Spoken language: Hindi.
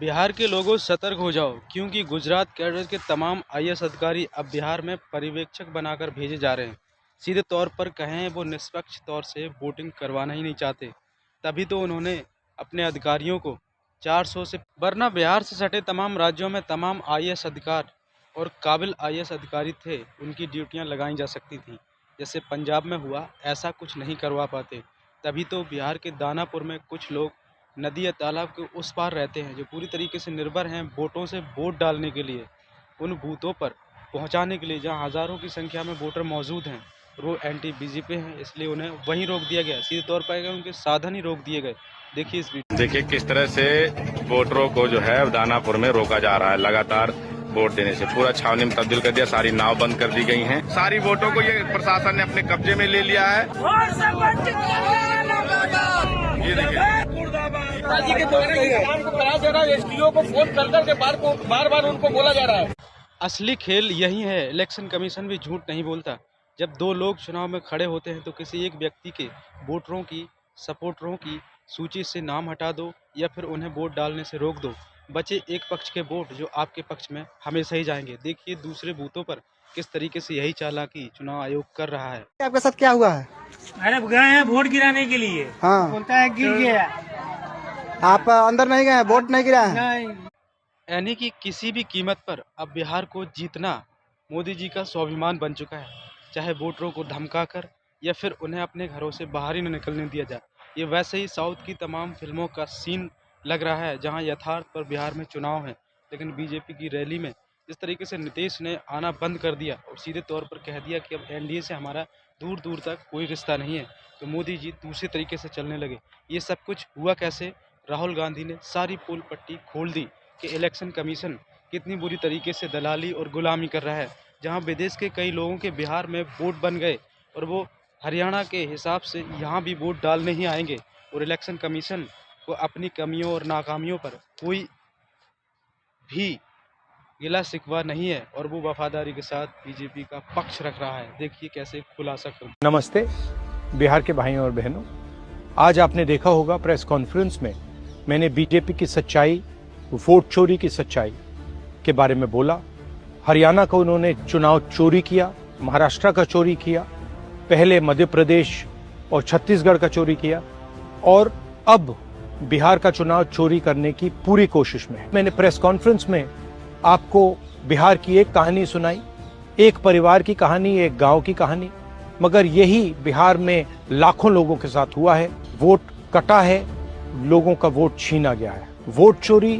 बिहार के लोगों सतर्क हो जाओ, क्योंकि गुजरात कैडर के तमाम आईएएस अधिकारी अब बिहार में पर्यवेक्षक बनाकर भेजे जा रहे हैं। सीधे तौर पर कहें, वो निष्पक्ष तौर से वोटिंग करवाना ही नहीं चाहते। तभी तो उन्होंने अपने अधिकारियों को 400 से, वरना बिहार से सटे तमाम राज्यों में तमाम आईएएस अधिकार और काबिल आईएएस अधिकारी थे, उनकी ड्यूटियां लगाई जा सकती थी। जैसे पंजाब में हुआ, ऐसा कुछ नहीं करवा पाते। तभी तो बिहार के दानापुर में कुछ लोग नदी या तालाब के उस पार रहते हैं, जो पूरी तरीके से निर्भर हैं वोटों से वोट डालने के लिए, उन बूथों पर पहुंचाने के लिए जहां हज़ारों की संख्या में वोटर मौजूद हैं। और वो एंटी बीजेपी हैं, इसलिए उन्हें वहीं रोक दिया गया। सीधे तौर पर उनके साधन ही रोक दिए गए। देखिए इस वीडियो। देखिए किस तरह से वोटरों को जो है दानापुर में रोका जा रहा है। लगातार वोट देने से पूरा छावनी में तब्दील कर दिया, सारी नाव बंद कर दी गई हैं। सारी वोटों को ये प्रशासन ने अपने कब्जे में ले लिया है। ये देखिए के काम को करा जा रहा है, एसडीओ को फोन करके बार बार उनको बोला जा रहा है। असली खेल यही है। इलेक्शन कमीशन भी झूठ नहीं बोलता। जब दो लोग चुनाव में खड़े होते हैं तो किसी एक व्यक्ति के वोटरों की, सपोर्टरों की सूची से नाम हटा दो या फिर उन्हें वोट डालने से रोक दो। बचे एक पक्ष के वोट जो आपके पक्ष में हमेशा ही जाएंगे। देखिए दूसरे बूथों पर किस तरीके से यही चालाकी चुनाव आयोग कर रहा है। आपके साथ क्या हुआ है? अरे गए हैं वोट गिराने के लिए। हाँ, बोलता है गिर गया। आप अंदर नहीं गए, वोट नहीं गिरा है? नहीं। यानी कि किसी भी कीमत पर अब बिहार को जीतना मोदी जी का स्वाभिमान बन चुका है। चाहे वोटरों को धमकाकर या फिर उन्हें अपने घरों से बाहर ही न निकलने दिया जाए। ये वैसे ही साउथ की तमाम फिल्मों का सीन लग रहा है, जहां यथार्थ पर बिहार में चुनाव है, लेकिन बीजेपी की रैली में जिस तरीके से नीतीश ने आना बंद कर दिया और सीधे तौर पर कह दिया कि अब एनडीए से हमारा दूर दूर तक कोई रिश्ता नहीं है, तो मोदी जी दूसरे तरीके से चलने लगे। ये सब कुछ हुआ कैसे? राहुल गांधी ने सारी पोल पट्टी खोल दी कि इलेक्शन कमीशन कितनी बुरी तरीके से दलाली और गुलामी कर रहा है। जहां विदेश के कई लोगों के बिहार में वोट बन गए और वो हरियाणा के हिसाब से यहाँ भी वोट डालने ही आएंगे। और इलेक्शन कमीशन को अपनी कमियों और नाकामियों पर कोई भी गिला शिकवा नहीं है और वो वफादारी के साथ बीजेपी का पक्ष रख रहा है। देखिए कैसे खुलासा कर। नमस्ते बिहार के भाइयों और बहनों, आज आपने देखा होगा प्रेस कॉन्फ्रेंस में मैंने बीजेपी की सच्चाई, वोट चोरी की सच्चाई के बारे में बोला। हरियाणा का उन्होंने चुनाव चोरी किया, महाराष्ट्र का चोरी किया, पहले मध्य प्रदेश और छत्तीसगढ़ का चोरी किया और अब बिहार का चुनाव चोरी करने की पूरी कोशिश में है। मैंने प्रेस कॉन्फ्रेंस में आपको बिहार की एक कहानी सुनाई, एक परिवार की कहानी, एक गांव की कहानी, मगर यही बिहार में लाखों लोगों के साथ हुआ है। वोट कटा है, लोगों का वोट छीना गया है। वोट चोरी